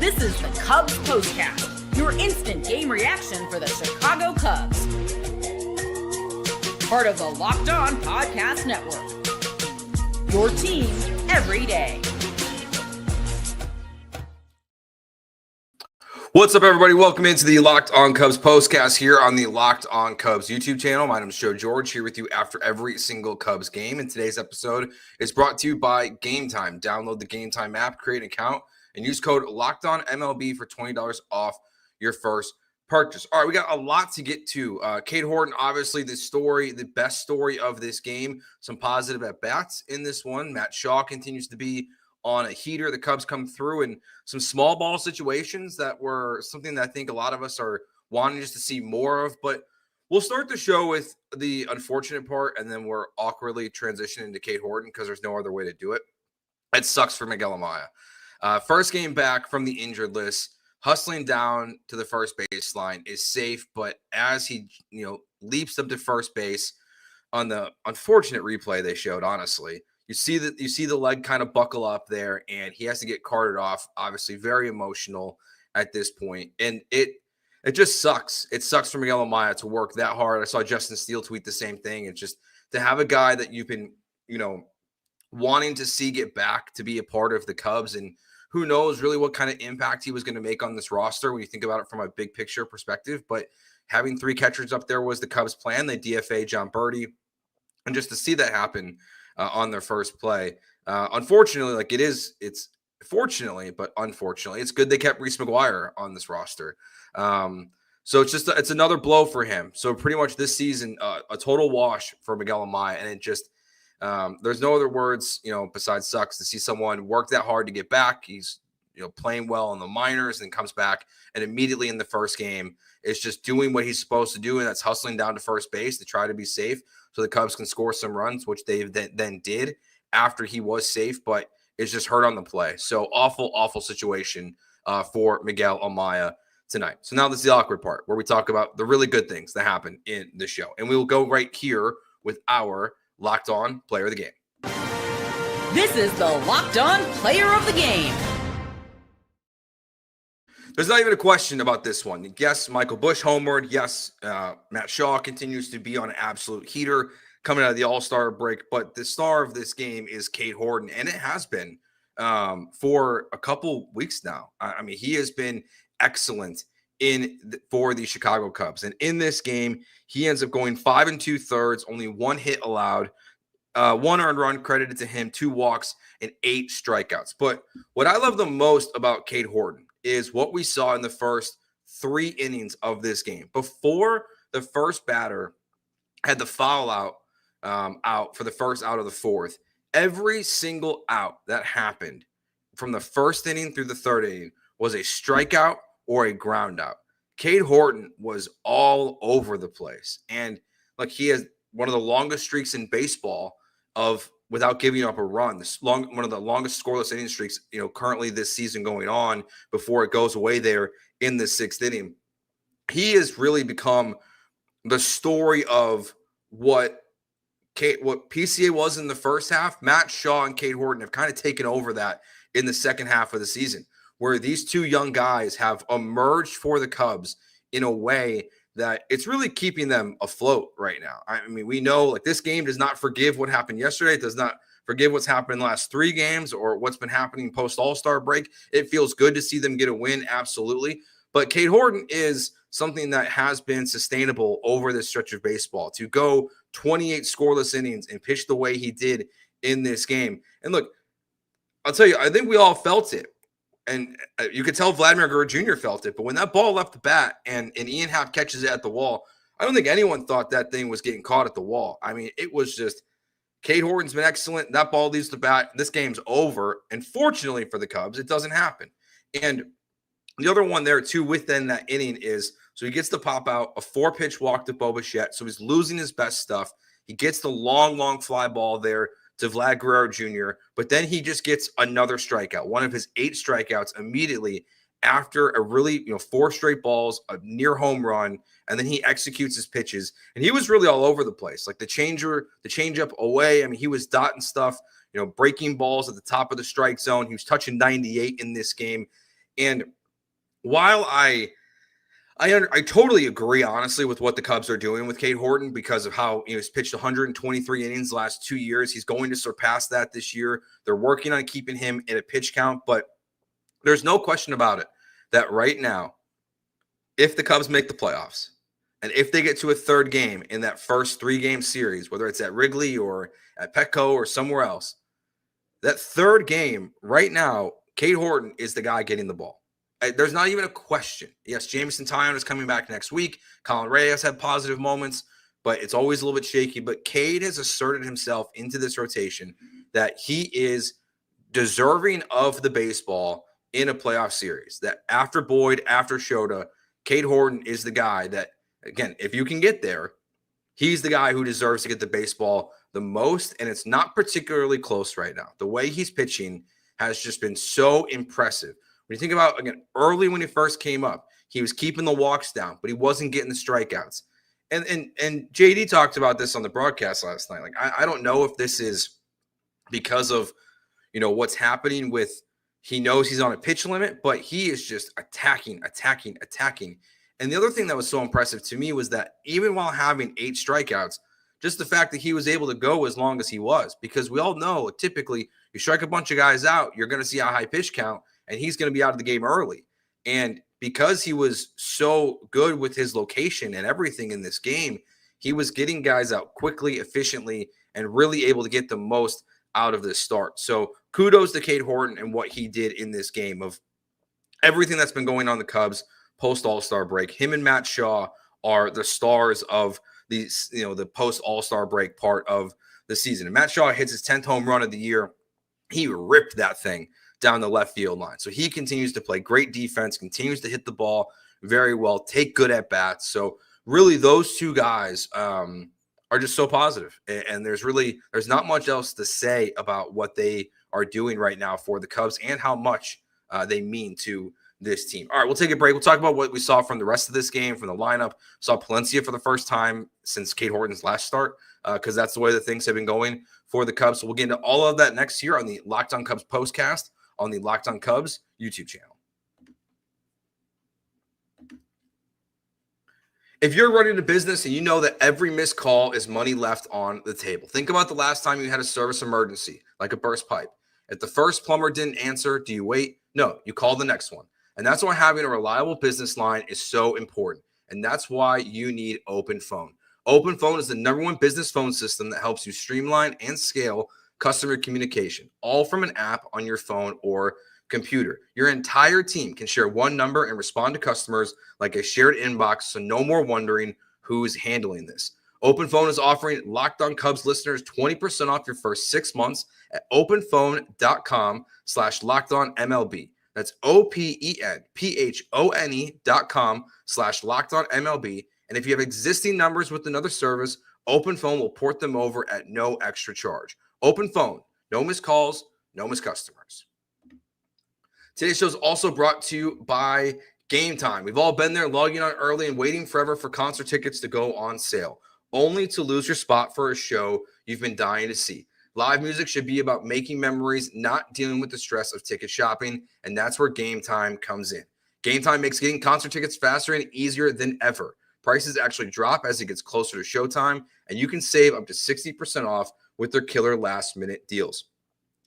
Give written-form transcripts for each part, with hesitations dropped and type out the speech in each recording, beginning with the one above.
This is the Cubs Postcast, your instant game reaction for the Chicago Cubs. Part of the Locked On Podcast Network. Your team every day. What's up, everybody? Welcome into the Locked On Cubs Postcast here on the Locked On Cubs YouTube channel. My name is Joe George, here with you after every single Cubs game. And today's episode is brought to you by Gametime. Download the Gametime app, create an account, and use code LOCKEDONMLB for $20 off your first purchase. All right, we got a lot to get to. Cade Horton, obviously the best story of this game. Some positive at-bats in this one. Matt Shaw continues to be on a heater. The Cubs come through in some small ball situations that were something that I think a lot of us are wanting just to see more of. But we'll start the show with the unfortunate part, and then we're awkwardly transitioning to Cade Horton because there's no other way to do it. It sucks for Miguel Amaya. First game back from the injured list, hustling down to the first baseline is safe, but as he leaps up to first base on the unfortunate replay they showed, honestly, you see the leg kind of buckle up there, and he has to get carted off. Obviously, very emotional at this point, and it just sucks. It sucks for Miguel Amaya to work that hard. I saw Justin Steele tweet the same thing. It's just to have a guy that you've been wanting to see get back to be a part of the Cubs, and who knows really what kind of impact he was going to make on this roster when you think about it from a big picture perspective. But having three catchers up there was the Cubs' plan. They DFA John Birdie, and just to see that happen on their first play. Unfortunately, fortunately, but unfortunately, it's good they kept Reese McGuire on this roster. So it's another blow for him. So pretty much this season, a total wash for Miguel Amaya, and it just there's no other words, besides sucks to see someone work that hard to get back. He's playing well in the minors and comes back, and immediately in the first game is just doing what he's supposed to do, and that's hustling down to first base to try to be safe so the Cubs can score some runs, which they then did after he was safe, but it's just hurt on the play. So awful situation for Miguel Amaya tonight. So now this is the awkward part where we talk about the really good things that happen in the show, and we will go right here with our Locked On Player of the Game. This is the Locked On Player of the Game. There's not even a question about this one. Yes, Michael Busch homered. Yes, Matt Shaw continues to be on an absolute heater coming out of the All-Star break. But the star of this game is Cade Horton, and it has been for a couple weeks now. I mean, he has been excellent for the Chicago Cubs. And in this game, he ends up going 5 2/3, only one hit allowed, one earned run credited to him, 2 walks, and 8 strikeouts. But what I love the most about Cade Horton is what we saw in the first 3 innings of this game. Before the first batter had the foul out for the first out of the fourth, every single out that happened from the first inning through the third inning was a strikeout or a ground out. Cade Horton was all over the place. And he has one of the longest streaks in baseball of without giving up a run. One of the longest scoreless inning streaks, currently this season going on before it goes away there in the 6th inning. He has really become the story of what PCA was in the first half. Matt Shaw and Cade Horton have kind of taken over that in the second half of the season, where these two young guys have emerged for the Cubs in a way that it's really keeping them afloat right now. I mean, we know this game does not forgive what happened yesterday. It does not forgive what's happened in the last 3 games or what's been happening post All-Star break. It feels good to see them get a win, absolutely. But Cade Horton is something that has been sustainable over this stretch of baseball. To go 28 scoreless innings and pitch the way he did in this game. And look, I'll tell you, I think we all felt it. And you could tell Vladimir Guerrero Jr. felt it. But when that ball left the bat and Ian Happ catches it at the wall, I don't think anyone thought that thing was getting caught at the wall. I mean, it was just Cade Horton's been excellent. That ball leaves the bat. This game's over. And fortunately for the Cubs, it doesn't happen. And the other one there, too, within that inning is, so he gets to pop out a 4-pitch walk to Bo Bichette. So he's losing his best stuff. He gets the long fly ball there to Vlad Guerrero Jr., but then he just gets another strikeout, one of his 8 strikeouts immediately after a really, 4 straight balls, a near home run, and then he executes his pitches. And he was really all over the place. The changeup away. I mean, he was dotting stuff, breaking balls at the top of the strike zone. He was touching 98 in this game. And while I totally agree, honestly, with what the Cubs are doing with Cade Horton because of how he's pitched 123 innings the last 2 years. He's going to surpass that this year. They're working on keeping him in a pitch count, but there's no question about it that right now, if the Cubs make the playoffs and if they get to a third game in that first 3-game series, whether it's at Wrigley or at Petco or somewhere else, that third game right now, Cade Horton is the guy getting the ball. There's not even a question. Yes, Jameson Taillon is coming back next week. Colin Reyes had positive moments, but it's always a little bit shaky. But Cade has asserted himself into this rotation that he is deserving of the baseball in a playoff series. That after Boyd, after Shota, Cade Horton is the guy that, again, if you can get there, he's the guy who deserves to get the baseball the most, and it's not particularly close right now. The way he's pitching has just been so impressive. When you think about, again, early when he first came up, he was keeping the walks down, but he wasn't getting the strikeouts. And JD talked about this on the broadcast last night. Like, I don't know if this is because of, what's happening with, he knows he's on a pitch limit, but he is just attacking. And the other thing that was so impressive to me was that even while having 8 strikeouts, just the fact that he was able to go as long as he was, because we all know typically you strike a bunch of guys out, you're going to see a high pitch count, and he's going to be out of the game early. And because he was so good with his location and everything in this game, he was getting guys out quickly, efficiently, and really able to get the most out of this start. So kudos to Cade Horton and what he did in this game of everything that's been going on the Cubs post All-Star break. Him and Matt Shaw are the stars of these, the post All-Star break part of the season. And Matt Shaw hits his 10th home run of the year. He ripped that thing down the left field line. So he continues to play great defense, continues to hit the ball very well, take good at bats. So really those two guys are just so positive. And there's not much else to say about what they are doing right now for the Cubs and how much they mean to this team. All right, we'll take a break. We'll talk about what we saw from the rest of this game, from the lineup. Saw Palencia for the first time since Cade Horton's last start, because that's the way that things have been going for the Cubs. So we'll get into all of that next year on the Locked On Cubs postcast on the Locked On Cubs YouTube channel. If you're running a business and you know that every missed call is money left on the table, think about the last time you had a service emergency, like a burst pipe. If the first plumber didn't answer, do you wait? No, you call the next one. And that's why having a reliable business line is so important. And that's why you need OpenPhone. OpenPhone is the #1 business phone system that helps you streamline and scale customer communication, all from an app on your phone or computer. Your entire team can share one number and respond to customers like a shared inbox, so no more wondering who's handling this. OpenPhone is offering Locked On Cubs listeners 20% off your first 6 months at openphone.com/LockedOnMLB. That's openphone.com/LockedOnMLB. And if you have existing numbers with another service, OpenPhone will port them over at no extra charge. OpenPhone, no missed calls, no missed customers. Today's show is also brought to you by Gametime. We've all been there logging on early and waiting forever for concert tickets to go on sale, only to lose your spot for a show you've been dying to see. Live music should be about making memories, not dealing with the stress of ticket shopping, and that's where Gametime comes in. Gametime makes getting concert tickets faster and easier than ever. Prices actually drop as it gets closer to showtime, and you can save up to 60% off with their killer last-minute deals.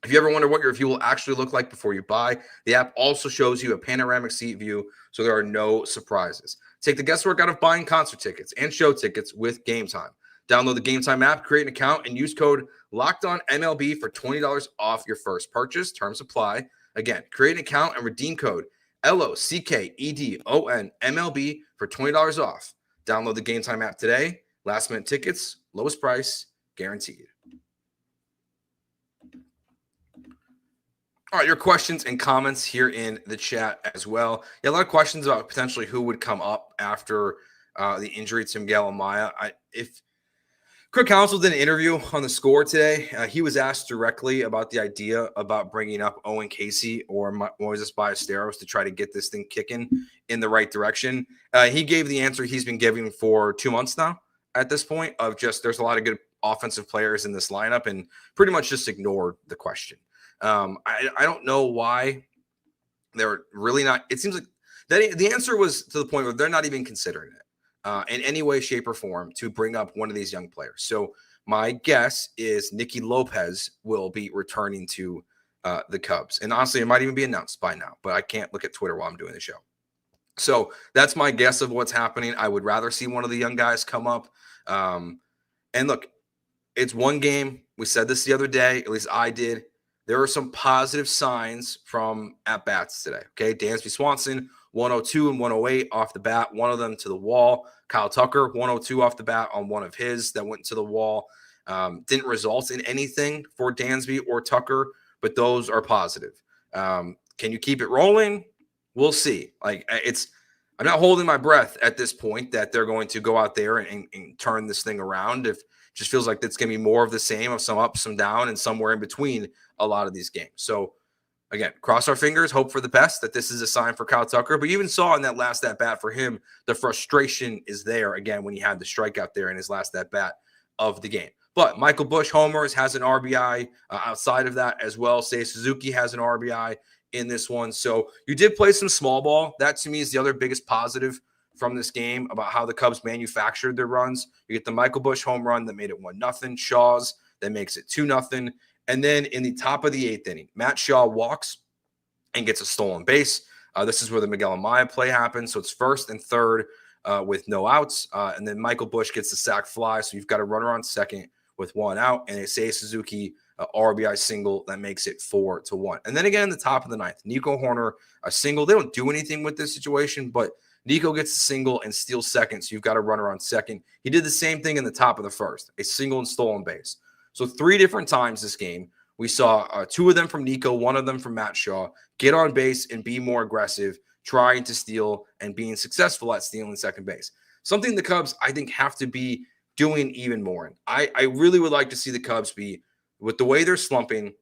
If you ever wonder what your view will actually look like before you buy, the app also shows you a panoramic seat view, so there are no surprises. Take the guesswork out of buying concert tickets and show tickets with Gametime. Download the Gametime app, create an account, and use code LOCKEDONMLB for $20 off your first purchase. Terms apply. Again, create an account and redeem code LOCKEDONMLB for $20 off. Download the Gametime app today. Last minute tickets, lowest price, guaranteed. All right, your questions and comments here in the chat as well. Yeah, a lot of questions about potentially who would come up after the injury to Miguel Amaya. If Kirk Counsell did an interview on The Score today, he was asked directly about the idea about bringing up Owen Casey or Moises Ballesteros to try to get this thing kicking in the right direction. He gave the answer he's been giving for 2 months now at this point of just there's a lot of good offensive players in this lineup and pretty much just ignored the question. I don't know why They're really not. It seems like that the answer was to the point where they're not even considering it in any way, shape, or form to bring up one of these young players. So my guess is Nicky Lopez will be returning to the Cubs. And honestly, it might even be announced by now, but I can't look at Twitter while I'm doing the show. So that's my guess of what's happening. I would rather see one of the young guys come up. And look, it's one game. We said this the other day, at least I did. There are some positive signs from at-bats today. Okay, Dansby Swanson, 102 and 108 off the bat, one of them to the wall. Kyle Tucker, 102 off the bat on one of his that went to the wall. Didn't result in anything for Dansby or Tucker, but those are positive. Can you keep it rolling? We'll see. I'm not holding my breath at this point that they're going to go out there and turn this thing around. If it just feels like it's going to be more of the same, of some up, some down, and somewhere in between a lot of these games. So again, cross our fingers, hope for the best, that this is a sign for Kyle Tucker. But you even saw in that last at-bat for him, the frustration is there again when he had the strikeout there in his last at-bat of the game. But Michael Busch homers, has an RBI outside of that as well. Seiya Suzuki has an RBI in this one. So you did play some small ball. That to me is the other biggest positive from this game about how the Cubs manufactured their runs. You get the Michael Busch home run that made it 1-0. Shaw's that makes it 2-0. And then in the top of the 8th inning, Matt Shaw walks and gets a stolen base. This is where the Miguel Amaya play happens. So it's first and third with no outs. And then Michael Busch gets the sac fly. So you've got a runner on second with one out. And a Seiya Suzuki RBI single that makes it 4-1. And then again in the top of the 9th, Nico Hoerner, a single. They don't do anything with this situation, but Nico gets a single and steals second. So you've got a runner on second. He did the same thing in the top of the 1st, a single and stolen base. So 3 different times this game, we saw 2 of them from Nico, 1 of them from Matt Shaw, get on base and be more aggressive, trying to steal and being successful at stealing second base. Something the Cubs, I think, have to be doing even more. I really would like to see the Cubs be, with the way they're slumping,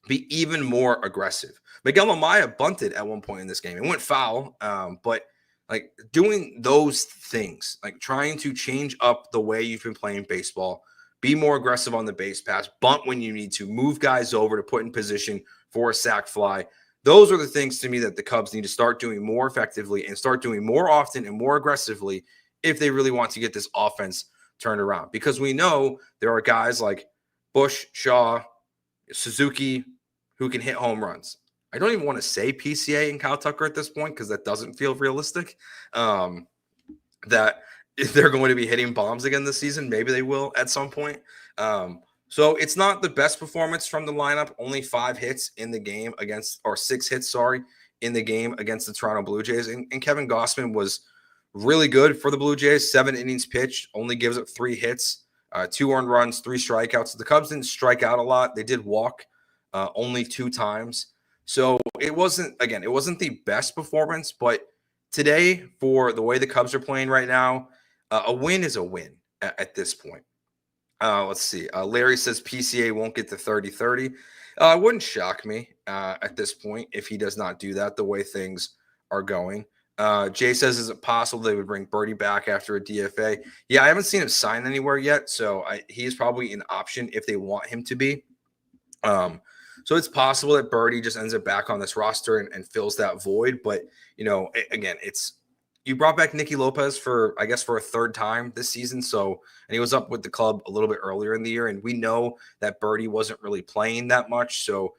be even more aggressive. Miguel Amaya bunted at one point in this game. It went foul, but like doing those things, like trying to change up the way you've been playing baseball, be more aggressive on the base pass, bunt when you need to, move guys over to put in position for a sac fly. Those are the things to me that the Cubs need to start doing more effectively and start doing more often and more aggressively if they really want to get this offense turned around. Because we know there are guys like Busch, Shaw, Suzuki who can hit home runs. I don't even want to say PCA and Kyle Tucker at this point because that doesn't feel realistic. That if they're going to be hitting bombs again this season, maybe they will at some point. So it's not the best performance from the lineup. Only 5 hits in the game against, or 6 hits, in the game against the Toronto Blue Jays. And Kevin Gausman was really good for the Blue Jays. 7 innings pitched, only gives up 3 hits, 2 earned runs, 3 strikeouts. The Cubs didn't strike out a lot. They did walk only 2 times. So it wasn't the best performance, but today, for the way the Cubs are playing right now, a win is a win at this point. Let's see. Larry says PCA won't get to 30-30. It wouldn't shock me at this point if he does not do that the way things are going. Jay says, is it possible they would bring Birdie back after a DFA? Yeah, I haven't seen him sign anywhere yet, so he's probably an option if they want him to be. So it's possible that Birdie just ends up back on this roster and fills that void. But, again, you brought back Nicky Lopez for a 3rd time this season. So, and he was up with the club a little bit earlier in the year. And we know that Birdie wasn't really playing that much. So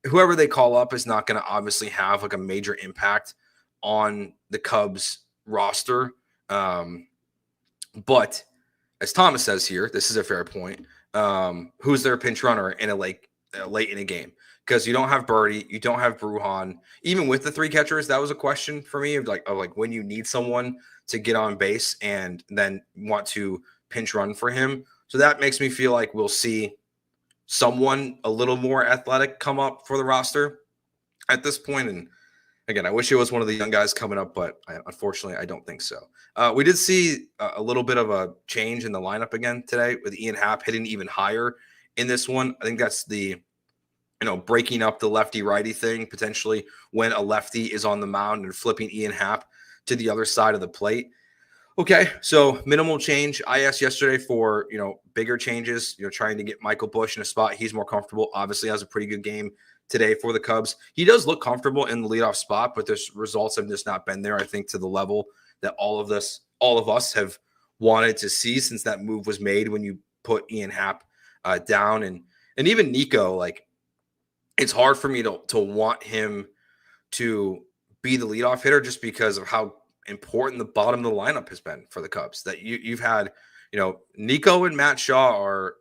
whoever they call up is not going to obviously have like a major impact on the Cubs roster. But as Thomas says here, this is a fair point. Who's their pinch runner in late in a game? Because you don't have Birdie, you don't have Brujan. Even with the 3 catchers, that was a question for me of when you need someone to get on base and then want to pinch run for him. So that makes me feel like we'll see someone a little more athletic come up for the roster at this point. And again, I wish it was one of the young guys coming up, but unfortunately, I don't think so. We did see a little bit of a change in the lineup again today with Ian Happ hitting even higher in this one. I think that's the breaking up the lefty-righty thing, potentially when a lefty is on the mound and flipping Ian Happ to the other side of the plate. Okay, so minimal change. I asked yesterday for, bigger changes, trying to get Michael Busch in a spot he's more comfortable. Obviously has a pretty good game today for the Cubs. He does look comfortable in the leadoff spot, but there's results have just not been there, I think, to the level that all of us have wanted to see since that move was made when you put Ian Happ down. And even Nico, like, it's hard for me to want him to be the leadoff hitter just because of how important the bottom of the lineup has been for the Cubs. That you've had, Nico and Matt Shaw are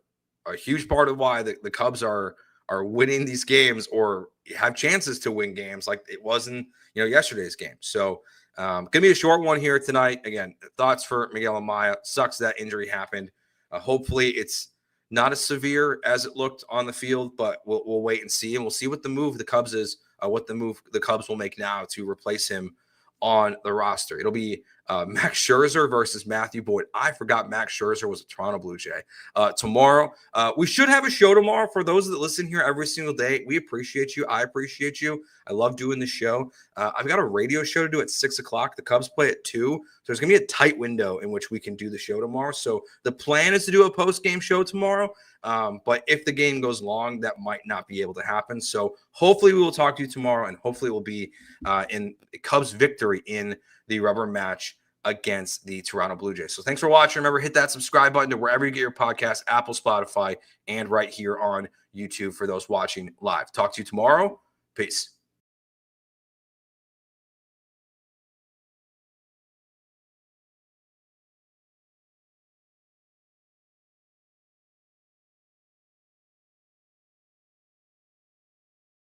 a huge part of why the Cubs are winning these games or have chances to win games like it was in yesterday's game. So gonna be a short one here tonight. Again, thoughts for Miguel Amaya. Sucks that injury happened. Hopefully it's not as severe as it looked on the field, but we'll wait and see, and we'll see what the move the Cubs is, what the move the Cubs will make now to replace him on the roster. It'll be Max Scherzer versus Matthew Boyd. I forgot Max Scherzer was a Toronto Blue Jay. Tomorrow, we should have a show tomorrow. For those that listen here every single day, we appreciate you. I appreciate you. I love doing the show. I've got a radio show to do at 6 o'clock. The Cubs play at 2. So there's going to be a tight window in which we can do the show tomorrow. So the plan is to do a post-game show tomorrow. But if the game goes long, that might not be able to happen. So hopefully we will talk to you tomorrow, and hopefully we'll be in Cubs victory in the rubber match against the Toronto Blue Jays. So thanks for watching. Remember, hit that subscribe button to wherever you get your podcast, Apple, Spotify, and right here on YouTube for those watching live. Talk to you tomorrow. Peace.